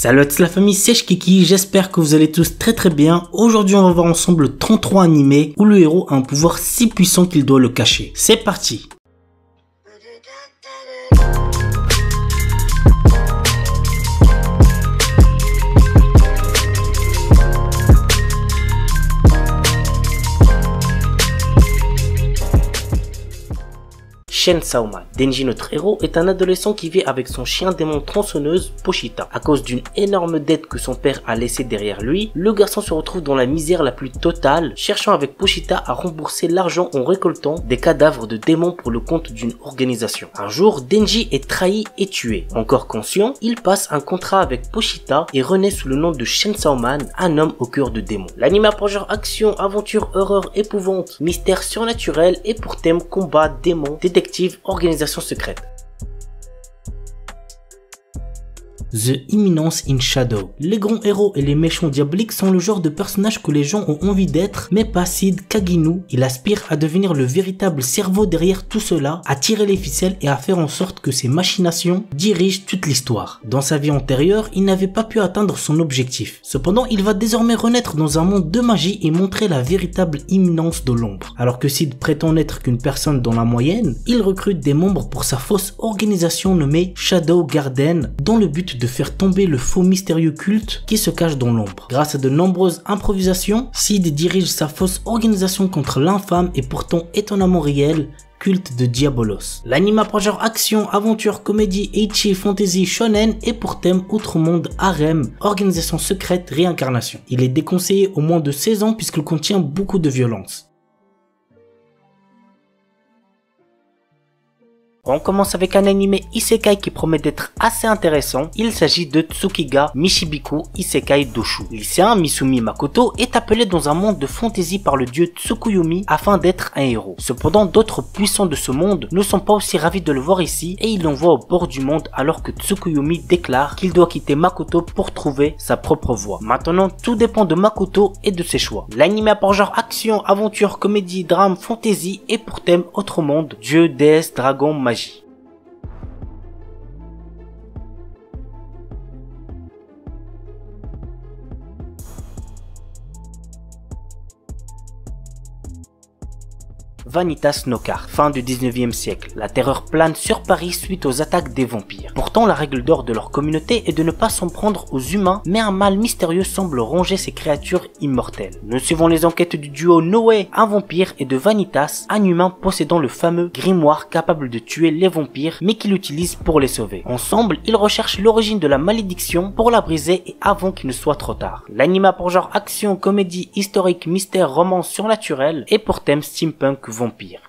Salut à toute la famille, c'est Shkiki, j'espère que vous allez tous très bien. Aujourd'hui on va voir ensemble 33 animés où le héros a un pouvoir si puissant qu'il doit le cacher. C'est parti. Chainsaw Man. Denji, notre héros, est un adolescent qui vit avec son chien démon tronçonneuse, Pochita. À cause d'une énorme dette que son père a laissée derrière lui, le garçon se retrouve dans la misère la plus totale, cherchant avec Pochita à rembourser l'argent en récoltant des cadavres de démons pour le compte d'une organisation. Un jour, Denji est trahi et tué. Encore conscient, il passe un contrat avec Pochita et renaît sous le nom de Chainsaw Man, un homme au cœur de démons. L'anime a pour genre action, aventure, horreur, épouvante, mystère surnaturel et pour thème combat, démons, détective, organisation secrète. The Imminence in Shadow. Les grands héros et les méchants diaboliques sont le genre de personnages que les gens ont envie d'être, mais pas Sid Kaginu. Il aspire à devenir le véritable cerveau derrière tout cela, à tirer les ficelles et à faire en sorte que ses machinations dirigent toute l'histoire. Dans sa vie antérieure, il n'avait pas pu atteindre son objectif. Cependant, il va désormais renaître dans un monde de magie et montrer la véritable imminence de l'ombre. Alors que Sid prétend n'être qu'une personne dans la moyenne, il recrute des membres pour sa fausse organisation nommée Shadow Garden, dans le but de faire tomber le faux mystérieux culte qui se cache dans l'ombre. Grâce à de nombreuses improvisations, Sid dirige sa fausse organisation contre l'infâme et pourtant étonnamment réel culte de Diabolos. L'anime a genre action, aventure, comédie, ecchi, fantasy, shonen et pour thème outre monde, harem, organisation secrète, réincarnation. Il est déconseillé au moins de 16 ans puisqu'il contient beaucoup de violence. On commence avec un animé isekai qui promet d'être assez intéressant. Il s'agit de Tsukiga Mishibiku Isekai Doshu. Lycéen Misumi Makoto est appelé dans un monde de fantasy par le dieu Tsukuyomi afin d'être un héros. Cependant, d'autres puissants de ce monde ne sont pas aussi ravis de le voir ici et il l'envoie au bord du monde alors que Tsukuyomi déclare qu'il doit quitter Makoto pour trouver sa propre voie. Maintenant, tout dépend de Makoto et de ses choix. L'anime a pour genre action, aventure, comédie, drame, fantasy et pour thème autre monde, dieu, déesse, dragon, magie. Vanitas Knockout. Fin du 19e siècle. La terreur plane sur Paris suite aux attaques des vampires. Pourtant, la règle d'or de leur communauté est de ne pas s'en prendre aux humains, mais un mal mystérieux semble ronger ces créatures immortelles. Nous suivons les enquêtes du duo Noé, un vampire, et de Vanitas, un humain possédant le fameux grimoire capable de tuer les vampires, mais qu'il utilise pour les sauver. Ensemble, ils recherchent l'origine de la malédiction pour la briser et avant qu'il ne soit trop tard. L'anime a pour genre action, comédie, historique, mystère, romance surnaturelle et pour thème steampunk vampire.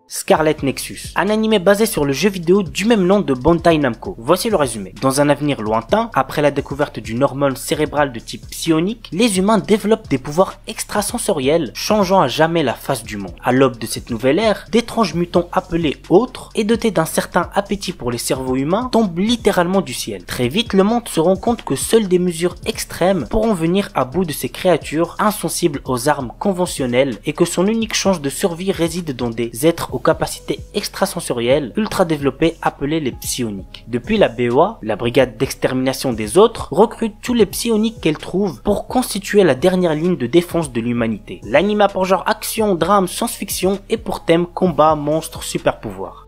Scarlet Nexus, un animé basé sur le jeu vidéo du même nom de Bandai Namco. Voici le résumé. Dans un avenir lointain, après la découverte d'une hormone cérébrale de type psionique, les humains développent des pouvoirs extrasensoriels, changeant à jamais la face du monde. À l'aube de cette nouvelle ère, d'étranges mutants appelés autres et dotés d'un certain appétit pour les cerveaux humains tombent littéralement du ciel. Très vite, le monde se rend compte que seules des mesures extrêmes pourront venir à bout de ces créatures insensibles aux armes conventionnelles et que son unique chance de survie réside dans des êtres aux capacités extrasensorielles ultra développées appelées les psioniques. Depuis, la BOA, la brigade d'extermination des autres, recrute tous les psioniques qu'elle trouve pour constituer la dernière ligne de défense de l'humanité. L'anime a pour genre action, drame, science-fiction et pour thème combat, monstres, super pouvoirs.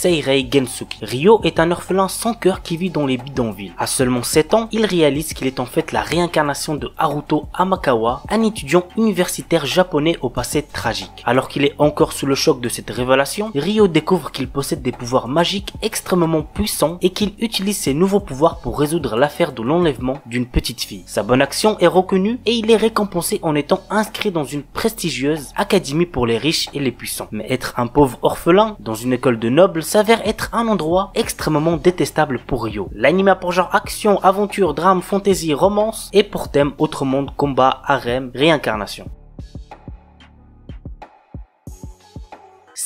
Seirei Gensuki. Ryo est un orphelin sans cœur qui vit dans les bidonvilles. À seulement 7 ans, il réalise qu'il est en fait la réincarnation de Haruto Amakawa, un étudiant universitaire japonais au passé tragique. Alors qu'il est encore sous le choc de cette révélation, Ryo découvre qu'il possède des pouvoirs magiques extrêmement puissants et qu'il utilise ses nouveaux pouvoirs pour résoudre l'affaire de l'enlèvement d'une petite fille. Sa bonne action est reconnue et il est récompensé en étant inscrit dans une prestigieuse académie pour les riches et les puissants. Mais être un pauvre orphelin dans une école de nobles s'avère être un endroit extrêmement détestable pour Ryo. L'anime a pour genre action, aventure, drame, fantasy, romance et pour thème autre monde, combat, harem, réincarnation.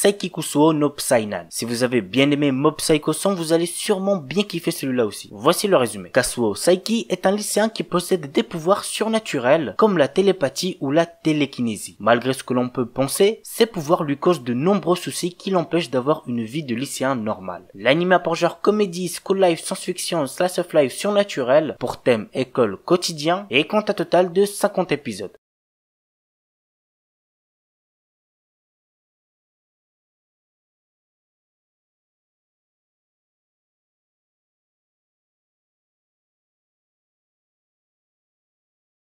Saikikusuo no Psynan. Si vous avez bien aimé Mob Psycho 100, vous allez sûrement bien kiffer celui-là aussi. Voici le résumé. Kazuo Saiki est un lycéen qui possède des pouvoirs surnaturels comme la télépathie ou la télékinésie. Malgré ce que l'on peut penser, ces pouvoirs lui causent de nombreux soucis qui l'empêchent d'avoir une vie de lycéen normal. L'anime a pour genre comédie, school life, science-fiction, slice of life surnaturel pour thème école quotidien et compte un total de 50 épisodes.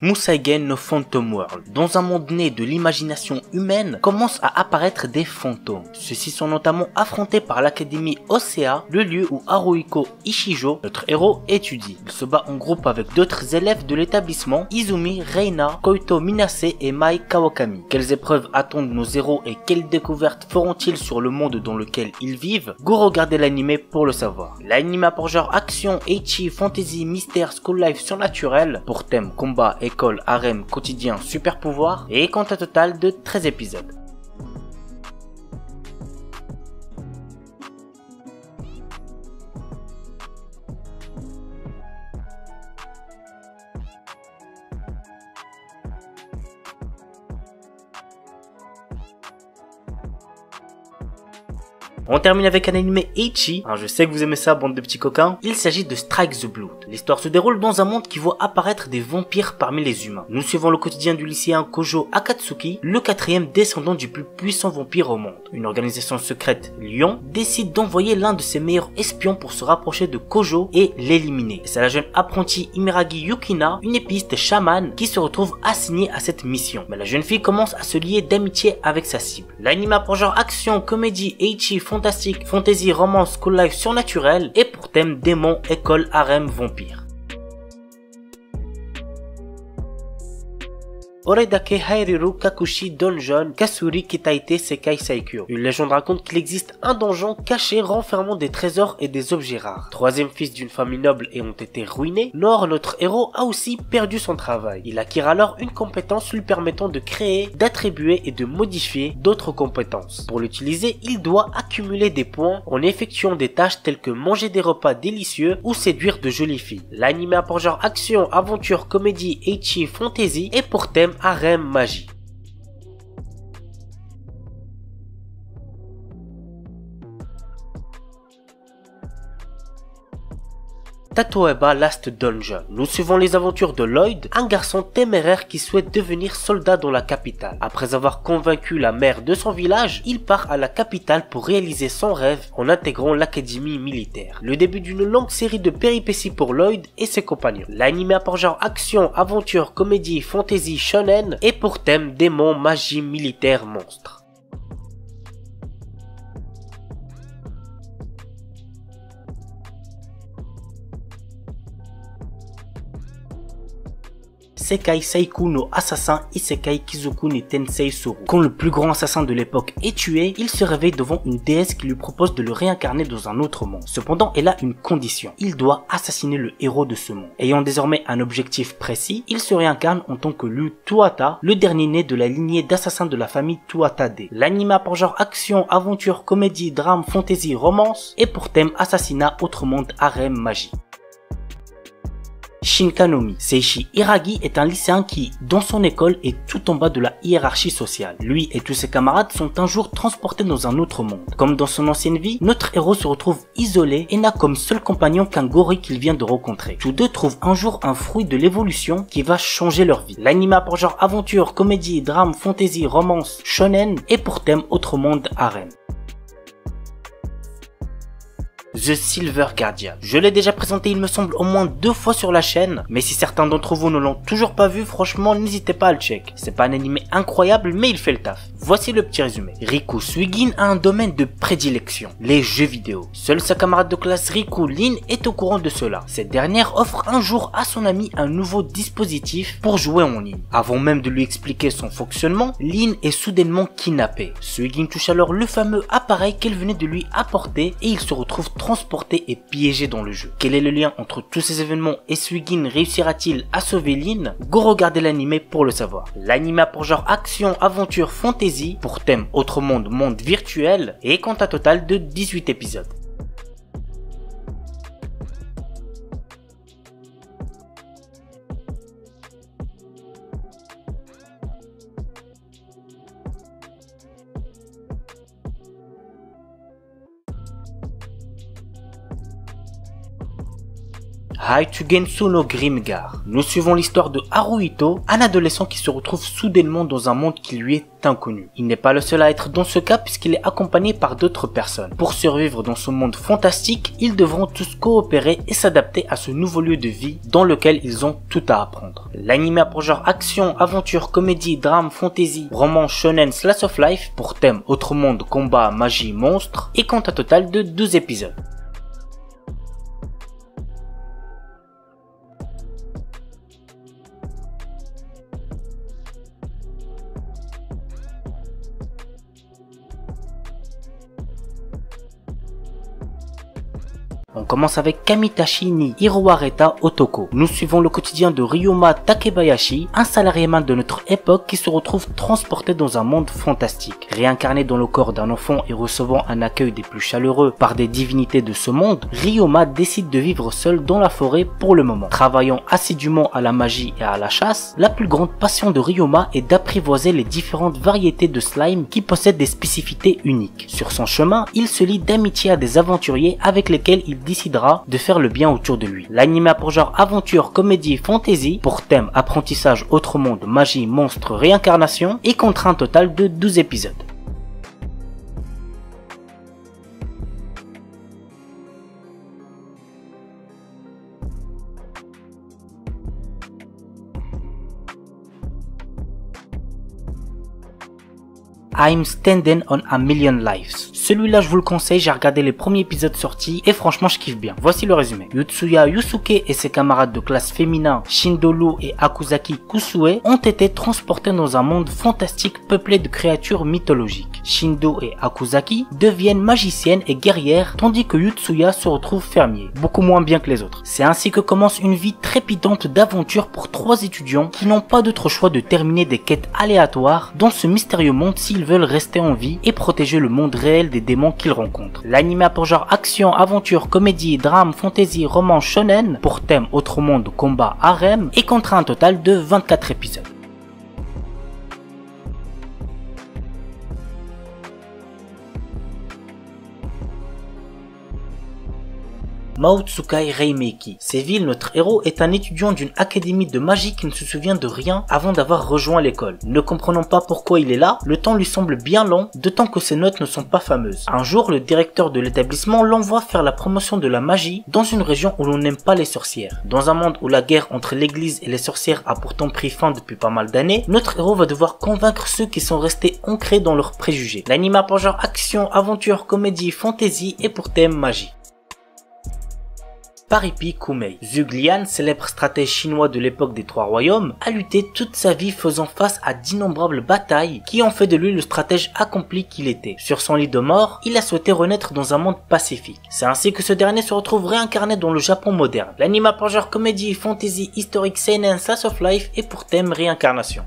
Museigen no Phantom World. Dans un monde né de l'imagination humaine, commencent à apparaître des fantômes. Ceux-ci sont notamment affrontés par l'académie Osea, le lieu où Haruhiko Ishijo, notre héros, étudie. Il se bat en groupe avec d'autres élèves de l'établissement, Izumi, Reina, Koito Minase et Mai Kawakami. Quelles épreuves attendent nos héros et quelles découvertes feront-ils sur le monde dans lequel ils vivent? Go regarder l'anime pour le savoir. L'anime a pour genre action, ecchi, fantasy, mystère, school life surnaturel, pour thème combat, école, harem, quotidien, super pouvoir et compte un total de 13 épisodes. On termine avec un anime ecchi, je sais que vous aimez ça bande de petits coquins, il s'agit de Strike the Blood. L'histoire se déroule dans un monde qui voit apparaître des vampires parmi les humains. Nous suivons le quotidien du lycéen Kojo Akatsuki, le quatrième descendant du plus puissant vampire au monde. Une organisation secrète, Lion, décide d'envoyer l'un de ses meilleurs espions pour se rapprocher de Kojo et l'éliminer. C'est la jeune apprentie Imeragi Yukina, une épiste chamane, qui se retrouve assignée à cette mission. Mais la jeune fille commence à se lier d'amitié avec sa cible. L'anime a pour genre action, comédie, ecchi, fantastique, fantasy, romance, school life surnaturel et pour thème démon, école, harem, vampire. Oredake Hairiru Kakushi Donjon Kasuri Kitaite Sekai Saikyo. Une légende raconte qu'il existe un donjon caché renfermant des trésors et des objets rares. Troisième fils d'une famille noble ayant été ruiné, Nor, notre héros, a aussi perdu son travail. Il acquiert alors une compétence lui permettant de créer, d'attribuer et de modifier d'autres compétences. Pour l'utiliser, il doit accumuler des points en effectuant des tâches telles que manger des repas délicieux ou séduire de jolies filles. L'anime a pour genre action, aventure, comédie, ecchi, fantasy et pour thème harem, magie. Tatoeba Last Dungeon. Nous suivons les aventures de Lloyd, un garçon téméraire qui souhaite devenir soldat dans la capitale. Après avoir convaincu la mère de son village, il part à la capitale pour réaliser son rêve en intégrant l'académie militaire. Le début d'une longue série de péripéties pour Lloyd et ses compagnons. L'anime a pour genre action, aventure, comédie, fantasy, shonen et pour thème démon, magie, militaire, monstre. Sekai Seiku no Assassin Isekai Kizoku ni Tensei Soru. Quand le plus grand assassin de l'époque est tué, il se réveille devant une déesse qui lui propose de le réincarner dans un autre monde. Cependant, elle a une condition. Il doit assassiner le héros de ce monde. Ayant désormais un objectif précis, il se réincarne en tant que Lu Tuata, le dernier né de la lignée d'assassins de la famille Tuatade. L'anime a pour genre action, aventure, comédie, drame, fantasy, romance et pour thème assassinat, autre monde, harem, magie. Shinkanomi. Seishi Hiragi est un lycéen qui, dans son école, est tout en bas de la hiérarchie sociale. Lui et tous ses camarades sont un jour transportés dans un autre monde. Comme dans son ancienne vie, notre héros se retrouve isolé et n'a comme seul compagnon qu'un gorille qu'il vient de rencontrer. Tous deux trouvent un jour un fruit de l'évolution qui va changer leur vie. L'anime a pour genre aventure, comédie, drame, fantasy, romance, shonen et pour thème autre monde, harem. The Silver Guardian. Je l'ai déjà présenté il me semble au moins 2 fois sur la chaîne, mais si certains d'entre vous ne l'ont toujours pas vu, franchement n'hésitez pas à le check. C'est pas un anime incroyable mais il fait le taf. Voici le petit résumé. Riku Suigin a un domaine de prédilection, les jeux vidéo. Seule sa camarade de classe Riku Lin est au courant de cela. Cette dernière offre un jour à son ami un nouveau dispositif pour jouer en ligne. Avant même de lui expliquer son fonctionnement, Lin est soudainement kidnappée. Suigin touche alors le fameux appareil qu'elle venait de lui apporter et il se retrouve transformé transporté et piégé dans le jeu. Quel est le lien entre tous ces événements et Suigin réussira-t-il à sauver Lin? Go regarder l'anime pour le savoir. L'anime a pour genre action, aventure, fantasy, pour thème autre monde, monde virtuel, et compte un total de 18 épisodes. Haitsugensu no Grimgar. Nous suivons l'histoire de Haruhito, un adolescent qui se retrouve soudainement dans un monde qui lui est inconnu. Il n'est pas le seul à être dans ce cas puisqu'il est accompagné par d'autres personnes. Pour survivre dans ce monde fantastique, ils devront tous coopérer et s'adapter à ce nouveau lieu de vie dans lequel ils ont tout à apprendre. L'anime a pour genre action, aventure, comédie, drame, fantasy, roman, shonen, slice of life, pour thème autre monde, combat, magie, monstre, et compte un total de 12 épisodes. On commence avec Kamitachi ni Hiroareta Otoko. Nous suivons le quotidien de Ryoma Takebayashi, un salariéman de notre époque qui se retrouve transporté dans un monde fantastique. Réincarné dans le corps d'un enfant et recevant un accueil des plus chaleureux par des divinités de ce monde, Ryoma décide de vivre seul dans la forêt pour le moment. Travaillant assidûment à la magie et à la chasse, la plus grande passion de Ryoma est d'apprivoiser les différentes variétés de slime qui possèdent des spécificités uniques. Sur son chemin, il se lie d'amitié à des aventuriers avec lesquels il décidera de faire le bien autour de lui. L'anime a pour genre aventure, comédie, fantasy, pour thème apprentissage, autre monde, magie, monstre, réincarnation, et comptera un total de 12 épisodes. I'm Standing on a Million Lives. Celui-là je vous le conseille, j'ai regardé les premiers épisodes sortis et franchement je kiffe bien. Voici le résumé. Yutsuya Yusuke et ses camarades de classe féminin Shindolu et Akuzaki Kusue ont été transportés dans un monde fantastique peuplé de créatures mythologiques. Shindo et Akuzaki deviennent magiciennes et guerrières tandis que Yutsuya se retrouve fermier, beaucoup moins bien que les autres. C'est ainsi que commence une vie trépidante d'aventure pour trois étudiants qui n'ont pas d'autre choix de terminer des quêtes aléatoires dans ce mystérieux monde s'ils veulent rester en vie et protéger le monde réel des démons qu'ils rencontrent. L'anime a pour genre action, aventure, comédie, drame, fantasy, roman, shonen, pour thème autre monde, combat, harem, et comptera un total de 24 épisodes. Maotsukai Reimeki. Séville, notre héros, est un étudiant d'une académie de magie qui ne se souvient de rien avant d'avoir rejoint l'école. Ne comprenant pas pourquoi il est là, le temps lui semble bien long, d'autant que ses notes ne sont pas fameuses. Un jour, le directeur de l'établissement l'envoie faire la promotion de la magie dans une région où l'on n'aime pas les sorcières. Dans un monde où la guerre entre l'église et les sorcières a pourtant pris fin depuis pas mal d'années, notre héros va devoir convaincre ceux qui sont restés ancrés dans leurs préjugés. L'anime a pour genre action, aventure, comédie, fantasy et pour thème magie. Paripi Kumei. Zhuge Liang, célèbre stratège chinois de l'époque des Trois Royaumes, a lutté toute sa vie faisant face à d'innombrables batailles qui ont fait de lui le stratège accompli qu'il était. Sur son lit de mort, il a souhaité renaître dans un monde pacifique. C'est ainsi que ce dernier se retrouve réincarné dans le Japon moderne. L'anime a pour genre comédie, fantasy, historique, seinen, slice of life et pour thème réincarnation.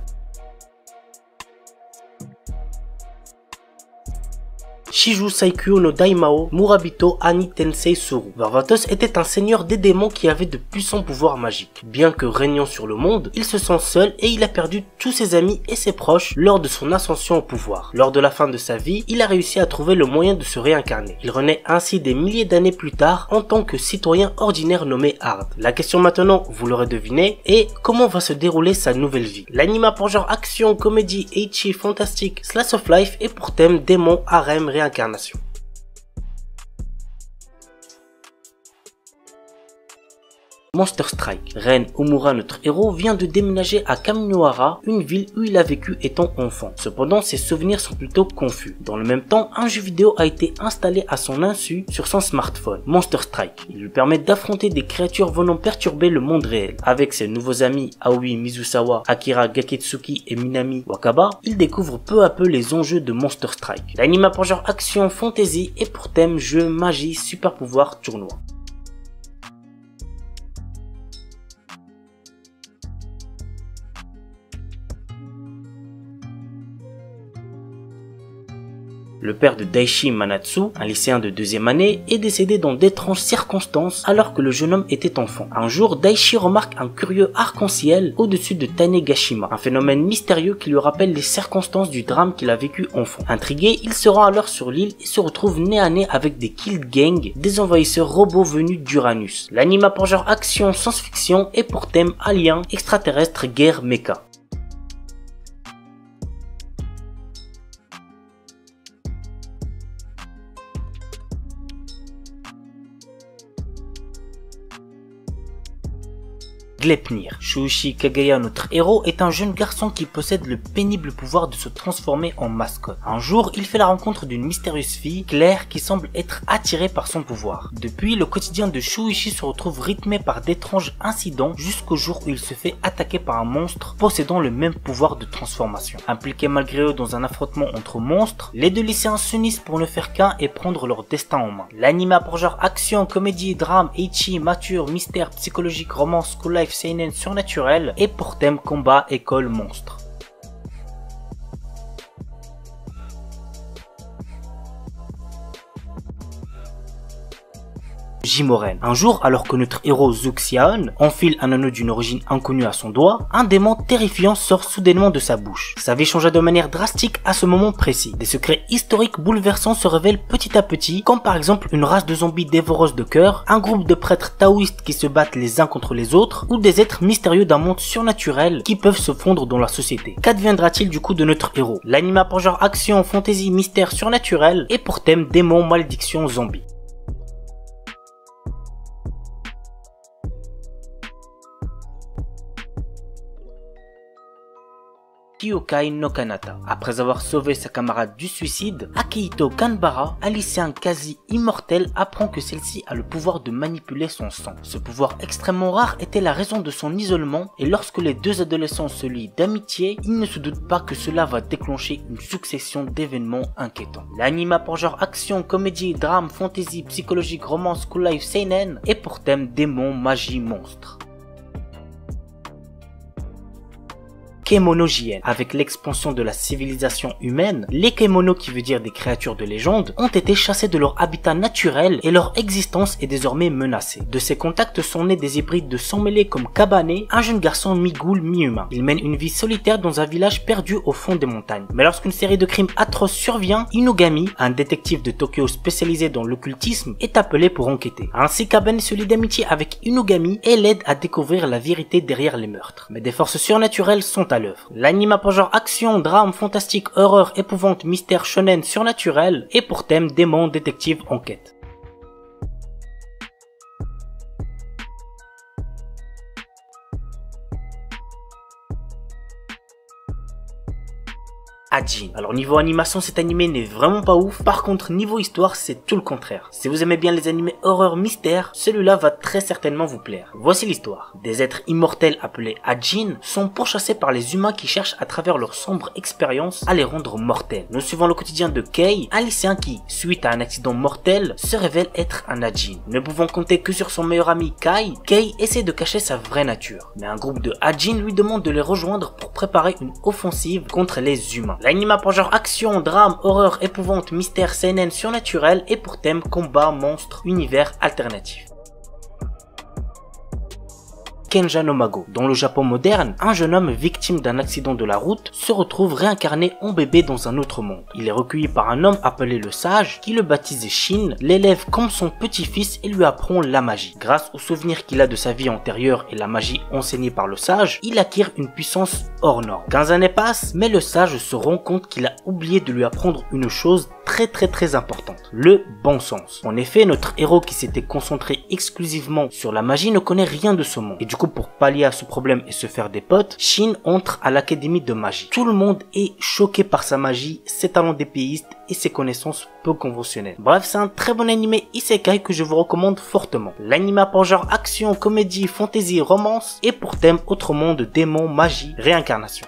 Shiju Saikyo no Daimao Murabito Ani Tensei Suru. Varvatos était un seigneur des démons qui avait de puissants pouvoirs magiques. Bien que régnant sur le monde, il se sent seul et il a perdu tous ses amis et ses proches lors de son ascension au pouvoir. Lors de la fin de sa vie, il a réussi à trouver le moyen de se réincarner. Il renaît ainsi des milliers d'années plus tard en tant que citoyen ordinaire nommé Hard. La question maintenant, vous l'aurez deviné, est comment va se dérouler sa nouvelle vie. L'anime a pour genre action, comédie, ecchi, fantastique, slice of life et pour thème démon, harem, réincarnation. Monster Strike. Ren Omura, notre héros, vient de déménager à Kaminohara, une ville où il a vécu étant enfant. Cependant, ses souvenirs sont plutôt confus. Dans le même temps, un jeu vidéo a été installé à son insu sur son smartphone, Monster Strike. Il lui permet d'affronter des créatures venant perturber le monde réel. Avec ses nouveaux amis Aoi Mizusawa, Akira Gaketsuki et Minami Wakaba, il découvre peu à peu les enjeux de Monster Strike. L'anime a pour genre action, fantasy et pour thème jeu, magie, super pouvoir, tournoi. Le père de Daichi Manatsu, un lycéen de 2e année, est décédé dans d'étranges circonstances alors que le jeune homme était enfant. Un jour, Daichi remarque un curieux arc-en-ciel au-dessus de Tanegashima, un phénomène mystérieux qui lui rappelle les circonstances du drame qu'il a vécu enfant. Intrigué, il se rend alors sur l'île et se retrouve nez à nez avec des Kill Gang, des envahisseurs robots venus d'Uranus. L'anime a pour genre action, science-fiction et pour thème alien, extraterrestre, guerre, mecha. Gleipnir. Shuichi Kagaya, notre héros, est un jeune garçon qui possède le pénible pouvoir de se transformer en mascotte. Un jour, il fait la rencontre d'une mystérieuse fille, Claire, qui semble être attirée par son pouvoir. Depuis, le quotidien de Shuichi se retrouve rythmé par d'étranges incidents jusqu'au jour où il se fait attaquer par un monstre possédant le même pouvoir de transformation. Impliqués malgré eux dans un affrontement entre monstres, les deux lycéens s'unissent pour ne faire qu'un et prendre leur destin en main. L'anime a pour genre action, comédie, drame, ecchi, mature, mystère, psychologique, romance, school life, seinen, surnaturel et pour thème combat, école, monstre. Jimoren. Un jour, alors que notre héros Zuxiaon enfile un anneau d'une origine inconnue à son doigt, un démon terrifiant sort soudainement de sa bouche. Sa vie changea de manière drastique à ce moment précis. Des secrets historiques bouleversants se révèlent petit à petit, comme par exemple une race de zombies dévoreuses de cœur, un groupe de prêtres taoïstes qui se battent les uns contre les autres, ou des êtres mystérieux d'un monde surnaturel qui peuvent se fondre dans la société. Qu'adviendra-t-il du coup de notre héros? L'anime a pour genre action, fantasy, mystère, surnaturel et pour thème démon, malédiction, zombie. Kyokai no Kanata. Après avoir sauvé sa camarade du suicide, Akihito Kanbara, un lycéen quasi immortel, apprend que celle-ci a le pouvoir de manipuler son sang. Ce pouvoir extrêmement rare était la raison de son isolement et lorsque les deux adolescents se lient d'amitié, ils ne se doutent pas que cela va déclencher une succession d'événements inquiétants. L'anime a pour genre action, comédie, drame, fantasy, psychologique, romance, school life, seinen et pour thème démon, magie, monstre. Kemono JN. Avec l'expansion de la civilisation humaine, les Kemono, qui veut dire des créatures de légende, ont été chassés de leur habitat naturel et leur existence est désormais menacée. De ces contacts sont nés des hybrides de sang mêlés comme Kabane, un jeune garçon mi-ghoul, mi-humain. Il mène une vie solitaire dans un village perdu au fond des montagnes. Mais lorsqu'une série de crimes atroces survient, Inugami, un détective de Tokyo spécialisé dans l'occultisme, est appelé pour enquêter. Ainsi, Kabane se lie d'amitié avec Inugami et l'aide à découvrir la vérité derrière les meurtres. Mais des forces surnaturelles sont à l'œuvre. L'anime a pour genre action, drame, fantastique, horreur, épouvante, mystère, shonen, surnaturel et pour thème démon, détective, enquête. Ajin. Alors niveau animation, cet animé n'est vraiment pas ouf. Par contre niveau histoire, c'est tout le contraire. Si vous aimez bien les animés horreur mystère, celui-là va très certainement vous plaire. Voici l'histoire. Des êtres immortels appelés Ajin sont pourchassés par les humains qui cherchent à travers leur sombre expérience à les rendre mortels. Nous suivons le quotidien de Kei, un lycéen qui, suite à un accident mortel, se révèle être un Ajin. Ne pouvant compter que sur son meilleur ami Kai, Kei essaie de cacher sa vraie nature. Mais un groupe de Ajin lui demande de les rejoindre pour préparer une offensive contre les humains. L'anime a pour genre action, drame, horreur, épouvante, mystère, seinen, surnaturel et pour thème combat, monstre, univers alternatif. Kenja no Mago. Dans le Japon moderne, un jeune homme victime d'un accident de la route se retrouve réincarné en bébé dans un autre monde. Il est recueilli par un homme appelé le Sage qui le baptise Shin, l'élève comme son petit-fils et lui apprend la magie. Grâce aux souvenirs qu'il a de sa vie antérieure et la magie enseignée par le Sage, il acquiert une puissance hors norme. 15 années passent, mais le sage se rend compte qu'il a oublié de lui apprendre une chose très importante, le bon sens. En effet, notre héros qui s'était concentré exclusivement sur la magie ne connaît rien de ce monde. Et du coup, pour pallier à ce problème et se faire des potes, Shin entre à l'académie de magie. Tout le monde est choqué par sa magie, ses talents d'épéiste et ses connaissances peu conventionnelles. Bref, c'est un très bon animé isekai que je vous recommande fortement. L'anime a pour genre action, comédie, fantasy, romance et pour thème autre monde, démons, magie, réincarnation.